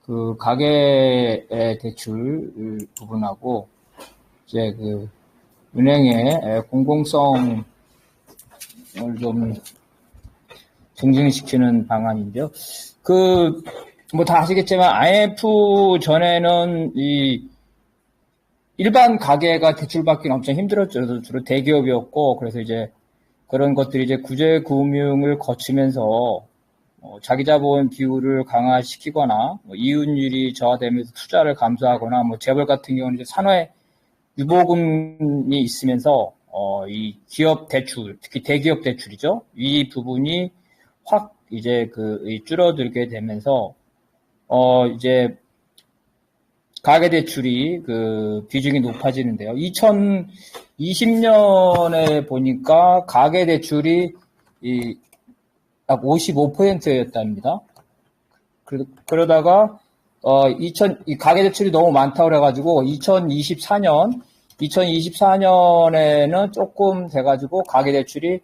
그 가계 대출 부분하고 이제 그 은행의 공공성을 좀 증진시키는 방안인데요. 뭐 다 아시겠지만 IMF 전에는 일반 가계가 대출받기는 엄청 힘들었죠. 주로 대기업이었고, 그래서 이제 그런 것들이 이제 구제금융을 거치면서 자기 자본 비율을 강화시키거나 이윤율이 저하되면서 투자를 감소하거나 재벌 같은 경우는 이제 산회 유보금이 있으면서 이 기업 대출, 특히 대기업 대출이죠. 이 부분이 확 이제 줄어들게 되면서 이제 가계대출이 비중이 높아지는데요. 2020년에 보니까 가계대출이 약 55%였답니다. 그러다가 이 가계대출이 너무 많다고 그래가지고 2024년에는 조금 돼가지고 가계대출이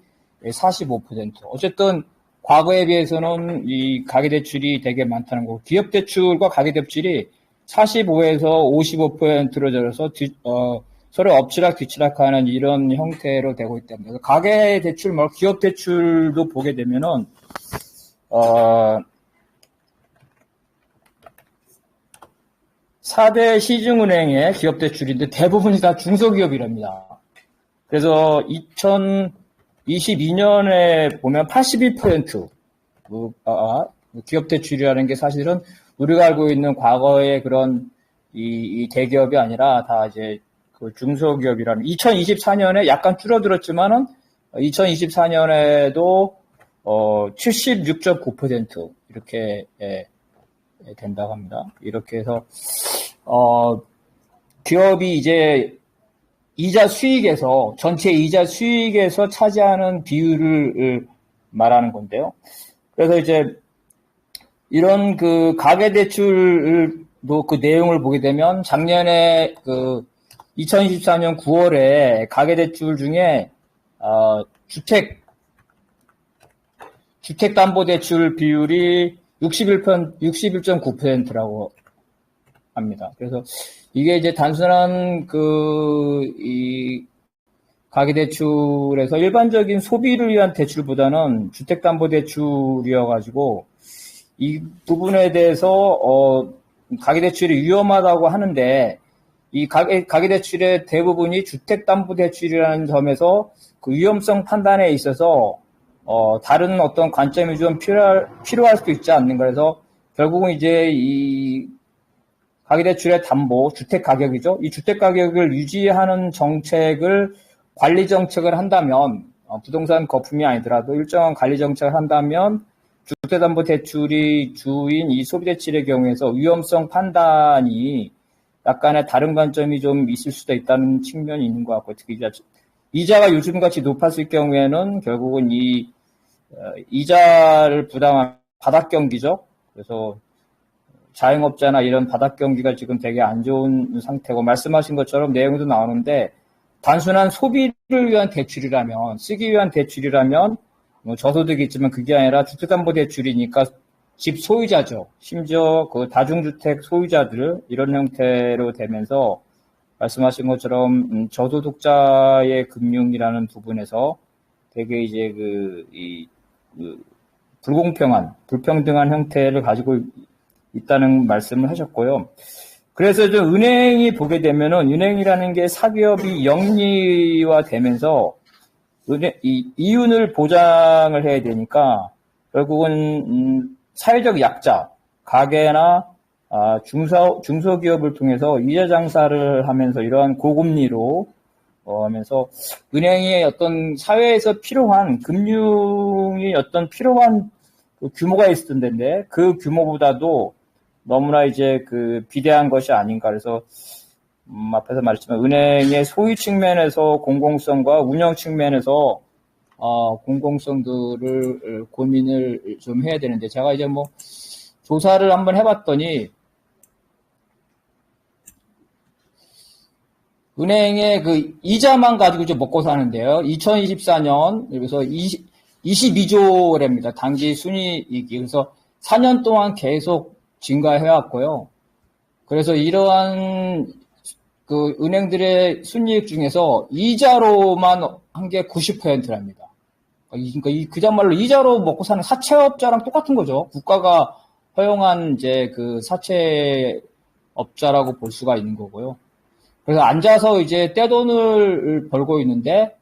45%. 어쨌든 과거에 비해서는 이 가계대출이 되게 많다는 거고, 기업대출과 가계대출이 45에서 55%로 줄어서 서로 엎치락 뒤치락하는 이런 형태로 되고 있답니다. 가계대출, 기업대출도 보게 되면은 4대 시중은행의 기업대출인데 대부분이 다 중소기업이랍니다. 그래서 2022년에 보면 81% 기업대출이라는 게 사실은 우리가 알고 있는 과거의 그런 이 대기업이 아니라 다 이제 중소기업이라는, 2024년에 약간 줄어들었지만은 2024년에도 76.9% 이렇게 된다고 합니다. 이렇게 해서 기업이 이제 이자 수익에서, 전체 이자 수익에서 차지하는 비율을 말하는 건데요. 그래서 이제 이런 가계대출도 내용을 보게 되면 작년에 2024년 9월에 가계대출 중에 주택담보대출 비율이 61.9%라고 합니다. 그래서 이게 이제 단순한 이 가계대출에서 일반적인 소비를 위한 대출보다는 주택담보대출이어가지고 이 부분에 대해서 가계대출이 위험하다고 하는데, 이 가계대출의 대부분이 주택담보대출이라는 점에서 위험성 판단에 있어서 다른 어떤 관점이 좀 필요할 수도 있지 않는가. 그래서 결국은 이제 이 가계대출의 담보, 주택가격이죠. 이 주택가격을 유지하는 정책을, 관리정책을 한다면, 부동산 거품이 아니더라도 일정한 관리정책을 한다면 주택담보대출이 주인 이 소비대출의 경우에서 위험성 판단이 약간의 다른 관점이 좀 있을 수도 있다는 측면이 있는 것 같고, 특히 이자가 요즘같이 높았을 경우에는 결국은 이 이자를 부담한 바닥경기죠. 그래서 자영업자나 이런 바닥경기가 지금 되게 안 좋은 상태고, 말씀하신 것처럼 내용도 나오는데, 단순한 소비를 위한 대출이라면, 쓰기 위한 대출이라면 저소득이 있지만 그게 아니라 주택담보대출이니까 집 소유자죠. 심지어 다중주택 소유자들, 이런 형태로 되면서 말씀하신 것처럼 저소득자의 금융이라는 부분에서 되게 이제 불평등한 형태를 가지고 있다는 말씀을 하셨고요. 그래서 좀 은행이 보게 되면은, 은행이라는 게 사기업이 영리화 되면서 이 이윤을 보장을 해야 되니까 결국은 사회적 약자, 가게나 중소기업을 통해서 이자 장사를 하면서 이러한 고금리로 하면서 은행이 어떤 사회에서 필요한, 금융이 어떤 필요한 규모가 있었던 데인데, 그 규모보다도 너무나 이제 비대한 것이 아닌가. 그래서 앞에서 말했지만 은행의 소유 측면에서 공공성과 운영 측면에서 공공성들을 고민을 좀 해야 되는데, 제가 이제 조사를 한번 해봤더니 은행의 이자만 가지고 좀 먹고 사는데요. 2024년 그래서 22조랍니다. 당기 순이익이. 그래서 4년 동안 계속 증가해왔고요. 그래서 이러한 그 은행들의 순이익 중에서 이자로만 한 게 90%랍니다. 그러니까 그야말로 이자로 먹고 사는 사채업자랑 똑같은 거죠. 국가가 허용한 이제 그 사채업자라고 볼 수가 있는 거고요. 그래서 앉아서 이제 떼돈을 벌고 있는데,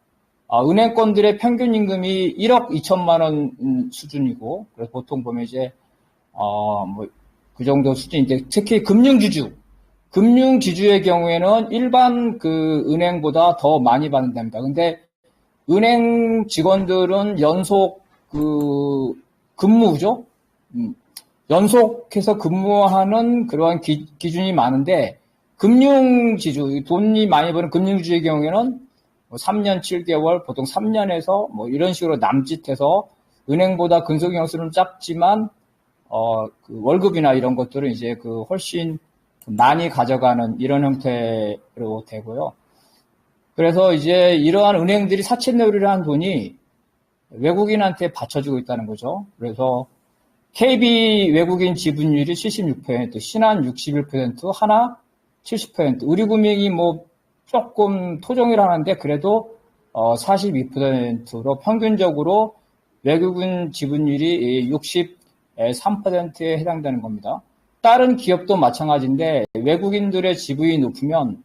은행권들의 평균 임금이 1억 2천만 원 수준이고, 그래서 보통 보면 이제, 뭐, 그 정도 수준인데, 특히 금융지주의 경우에는 일반 그 은행보다 더 많이 받는답니다. 근데 은행 직원들은 연속 그 근무죠. 연속해서 근무하는 그러한 기준이 많은데 금융지주, 돈이 많이 버는 금융지주의 경우에는 3년 7개월, 보통 3년에서 뭐 이런 식으로 남짓해서 은행보다 근속연수는 작지만 그 월급이나 이런 것들은 이제 그 훨씬 많이 가져가는 이런 형태로 되고요. 그래서 이제 이러한 은행들이 사채놀이를 한 돈이 외국인한테 받쳐주고 있다는 거죠. 그래서 KB 외국인 지분율이 76%, 신한 61%, 하나 70%, 우리금융이 뭐 조금 토종을 하는데 그래도 42%로 평균적으로 외국인 지분율이 63%에 해당되는 겁니다. 다른 기업도 마찬가지인데 외국인들의 지분이 높으면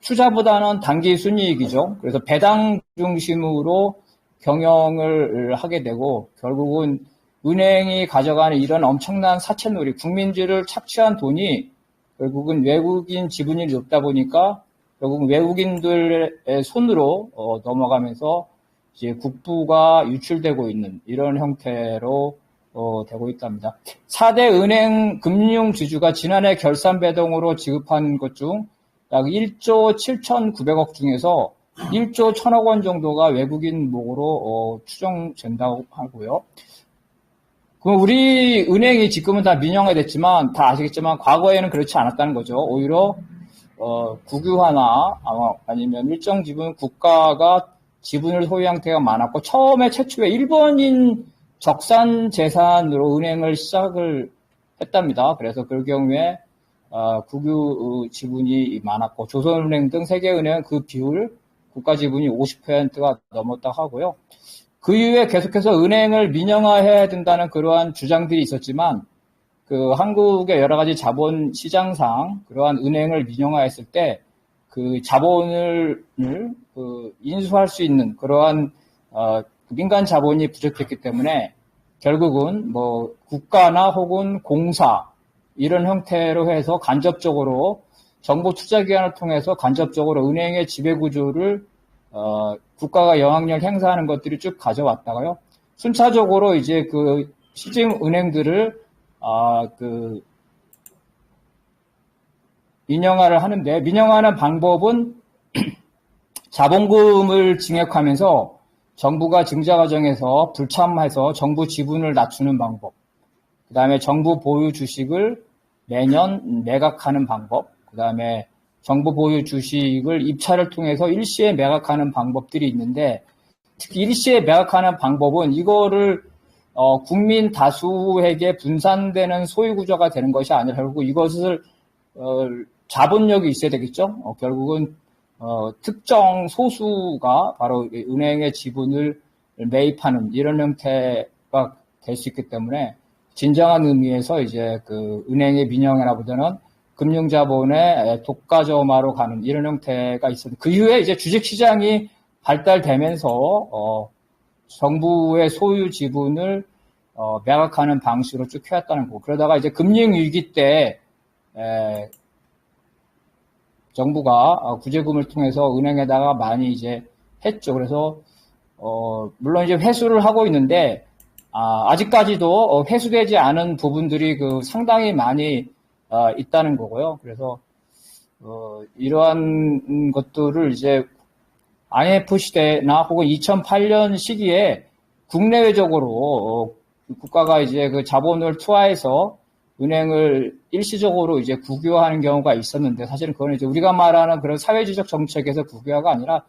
투자보다는 단기 순이익이죠. 그래서 배당 중심으로 경영을 하게 되고 결국은 은행이 가져가는 이런 엄청난 사채놀이, 국민들을 착취한 돈이 결국은 외국인 지분율이 높다 보니까 결국은 외국인들의 손으로 넘어가면서 이제 국부가 유출되고 있는 이런 형태로 되고 있답니다. 4대 은행 금융지주가 지난해 결산 배당으로 지급한 것 중 약 1조 7,900억 중에서 1조 1,000억 원 정도가 외국인 목으로 추정된다고 하고요. 그럼 우리 은행이 지금은 다 민영화됐지만 다 아시겠지만 과거에는 그렇지 않았다는 거죠. 오히려 국유화나 아니면 일정 지분 국가가 지분을 소유한 형태가 많았고 처음에 최초에 일본인 적산 재산으로 은행을 시작을 했답니다. 그래서 그 경우에 국유 지분이 많았고 조선은행 등 세계은행은 그 비율 국가 지분이 50%가 넘었다고 하고요. 그 이후에 계속해서 은행을 민영화해야 된다는 그러한 주장들이 있었지만 그 한국의 여러 가지 자본 시장상 그러한 은행을 민영화했을 때 그 자본을 인수할 수 있는 그러한 민간 자본이 부족했기 때문에 결국은 뭐 국가나 혹은 공사 이런 형태로 해서 간접적으로 정부 투자기관을 통해서 간접적으로 은행의 지배구조를 국가가 영향력 행사하는 것들이 쭉 가져왔다가요. 순차적으로 이제 그 시중 은행들을 그 민영화를 하는데 민영화하는 방법은 자본금을 증액하면서 정부가 증자 과정에서 불참해서 정부 지분을 낮추는 방법, 그 다음에 정부 보유 주식을 매년 매각하는 방법, 그 다음에 정부 보유 주식을 입찰을 통해서 일시에 매각하는 방법들이 있는데 특히 일시에 매각하는 방법은 이거를 국민 다수에게 분산되는 소유 구조가 되는 것이 아니라 결국 이것을 자본력이 있어야 되겠죠. 결국은 특정 소수가 바로 은행의 지분을 매입하는 이런 형태가 될 수 있기 때문에 진정한 의미에서 이제 그 은행의 민영화보다는 금융자본의 독과점화로 가는 이런 형태가 있었는데 그 이후에 이제 주식시장이 발달되면서 정부의 소유 지분을 매각하는 방식으로 쭉 해왔다는 거고 그러다가 이제 금융위기 때 정부가 구제금을 통해서 은행에다가 많이 이제 했죠. 그래서 물론 이제 회수를 하고 있는데 아직까지도 회수되지 않은 부분들이 그 상당히 많이 있다는 거고요. 그래서 이러한 것들을 이제 IMF 시대나 혹은 2008년 시기에 국내외적으로 국가가 이제 그 자본을 투하해서 은행을 일시적으로 이제 국유화하는 경우가 있었는데 사실은 그건 이제 우리가 말하는 그런 사회주의적 정책에서 국유화가 아니라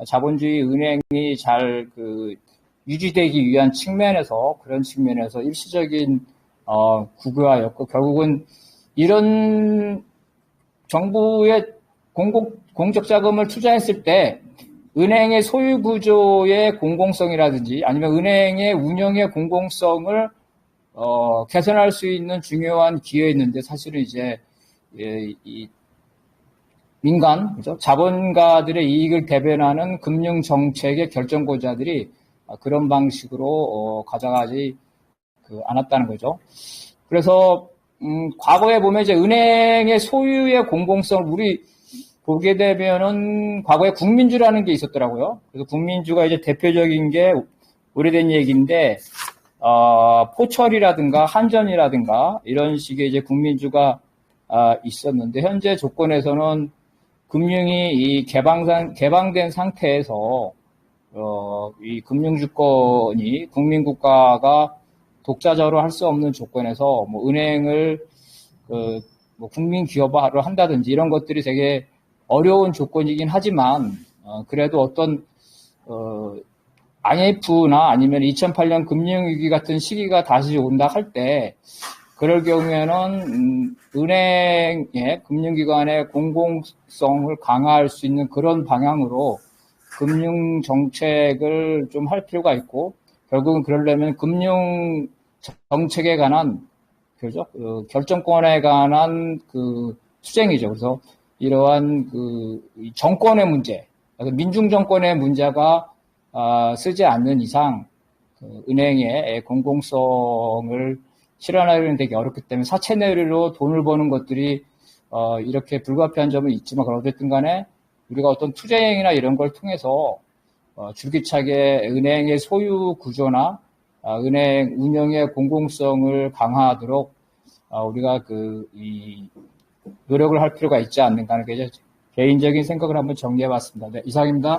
자본주의 은행이 잘 그 유지되기 위한 측면에서 그런 측면에서 일시적인 국유화였고, 결국은 이런 정부의 공적 자금을 투자했을 때 은행의 소유 구조의 공공성이라든지 아니면 은행의 운영의 공공성을 개선할 수 있는 중요한 기회였는데, 사실은 이제 이 민간, 그죠? 자본가들의 이익을 대변하는 금융 정책의 결정권자들이 그런 방식으로 가져가지 않았다는 거죠. 그래서 과거에 보면 이제 은행의 소유의 공공성을 우리 보게 되면은 과거에 국민주라는 게 있었더라고요. 그래서 국민주가 이제 대표적인 게 오래된 얘기인데, 포철이라든가 한전이라든가 이런 식의 이제 국민주가 있었는데, 현재 조건에서는 금융이 이 개방된 상태에서 이 금융주권이 국민국가가 독자적으로 할 수 없는 조건에서 뭐 은행을 뭐 국민 기업화를 한다든지 이런 것들이 되게 어려운 조건이긴 하지만 그래도 어떤 IMF나 아니면 2008년 금융위기 같은 시기가 다시 온다 할 때 그럴 경우에는 은행의 금융기관의 공공성을 강화할 수 있는 그런 방향으로 금융 정책을 좀 할 필요가 있고, 결국은 그러려면 금융 정책에 관한, 그죠? 결정권에 관한 투쟁이죠. 그래서 이러한 정권의 문제, 민중 정권의 문제가 쓰지 않는 이상 은행의 공공성을 실현하기는 되게 어렵기 때문에 사채내리로 돈을 버는 것들이 이렇게 불가피한 점은 있지만, 어쨌든 간에 우리가 어떤 투쟁이나 이런 걸 통해서 줄기차게 은행의 소유 구조나 은행 운영의 공공성을 강화하도록 우리가 이 노력을 할 필요가 있지 않는가 하는 게 개인적인 생각을 한번 정리해 봤습니다. 네, 이상입니다.